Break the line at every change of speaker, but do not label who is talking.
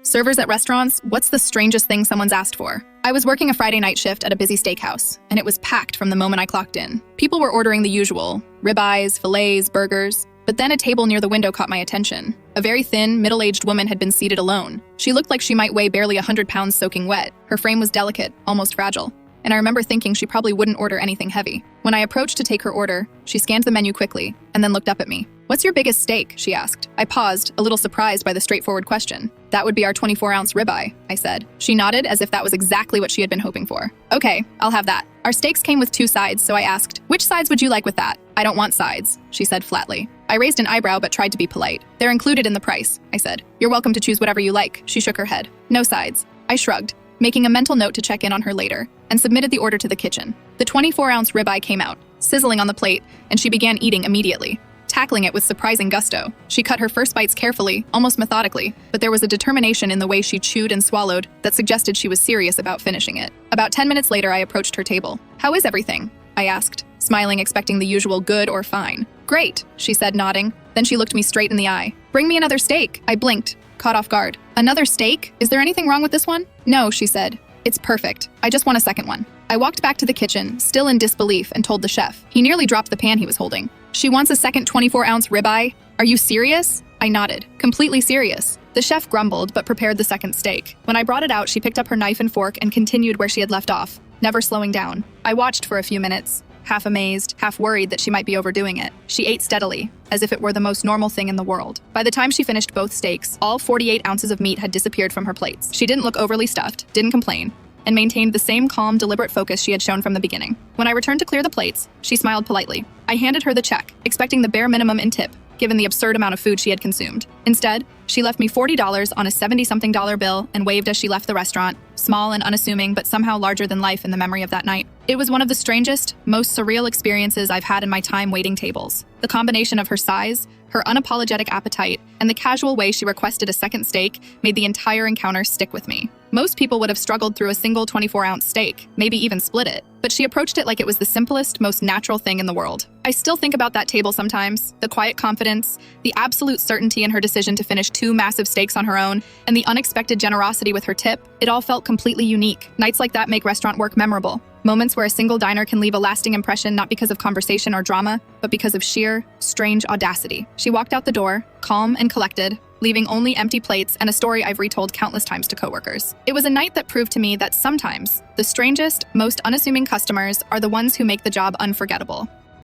Servers at restaurants, what's the strangest thing someone's asked for? I was working a Friday night shift at a busy steakhouse, and it was packed from the moment I clocked in. People were ordering the usual, ribeyes, fillets, burgers. But then a table near the window caught my attention. A very thin, middle-aged woman had been seated alone. She looked like she might weigh barely 100 pounds soaking wet. Her frame was delicate, almost fragile. And I remember thinking she probably wouldn't order anything heavy. When I approached to take her order, she scanned the menu quickly, and then looked up at me. "What's your biggest steak?" she asked. I paused, a little surprised by the straightforward question. "That would be our 24-ounce ribeye," I said. She nodded as if that was exactly what she had been hoping for. "Okay, I'll have that." Our steaks came with 2 sides, so I asked, "Which sides would you like with that?" "I don't want sides," she said flatly. I raised an eyebrow but tried to be polite. "They're included in the price," I said. "You're welcome to choose whatever you like." She shook her head. "No sides." I shrugged, making a mental note to check in on her later, and submitted the order to the kitchen. The 24-ounce ribeye came out, sizzling on the plate, and she began eating immediately, tackling it with surprising gusto. She cut her first bites carefully, almost methodically, but there was a determination in the way she chewed and swallowed that suggested she was serious about finishing it. About 10 minutes later, I approached her table. "How is everything?" I asked, smiling, expecting the usual good or fine. "Great," she said, nodding. Then she looked me straight in the eye. "Bring me another steak." I blinked, caught off guard. "Another steak? Is there anything wrong with this one?" "No," she said. "It's perfect. I just want a second one." I walked back to the kitchen, still in disbelief, and told the chef. He nearly dropped the pan he was holding. "She wants a second 24-ounce ribeye? Are you serious?" I nodded, completely serious. The chef grumbled, but prepared the second steak. When I brought it out, she picked up her knife and fork and continued where she had left off, never slowing down. I watched for a few minutes, half amazed, half worried that she might be overdoing it. She ate steadily, as if it were the most normal thing in the world. By the time she finished both steaks, all 48 ounces of meat had disappeared from her plates. She didn't look overly stuffed, didn't complain, and maintained the same calm, deliberate focus she had shown from the beginning. When I returned to clear the plates, she smiled politely. I handed her the check, expecting the bare minimum in tip, given the absurd amount of food she had consumed. Instead, she left me $40 on a $70-something bill and waved as she left the restaurant, small and unassuming but somehow larger than life in the memory of that night. It was one of the strangest, most surreal experiences I've had in my time waiting tables. The combination of her size, her unapologetic appetite, and the casual way she requested a second steak made the entire encounter stick with me. Most people would have struggled through a single 24-ounce steak, maybe even split it, but she approached it like it was the simplest, most natural thing in the world. I still think about that table sometimes, the quiet confidence, the absolute certainty in her decision to finish 2 massive steaks on her own, and the unexpected generosity with her tip. It all felt completely unique. Nights like that make restaurant work memorable. Moments where a single diner can leave a lasting impression not because of conversation or drama, but because of sheer, strange audacity. She walked out the door, calm and collected, leaving only empty plates and a story I've retold countless times to coworkers. It was a night that proved to me that sometimes the strangest, most unassuming customers are the ones who make the job unforgettable.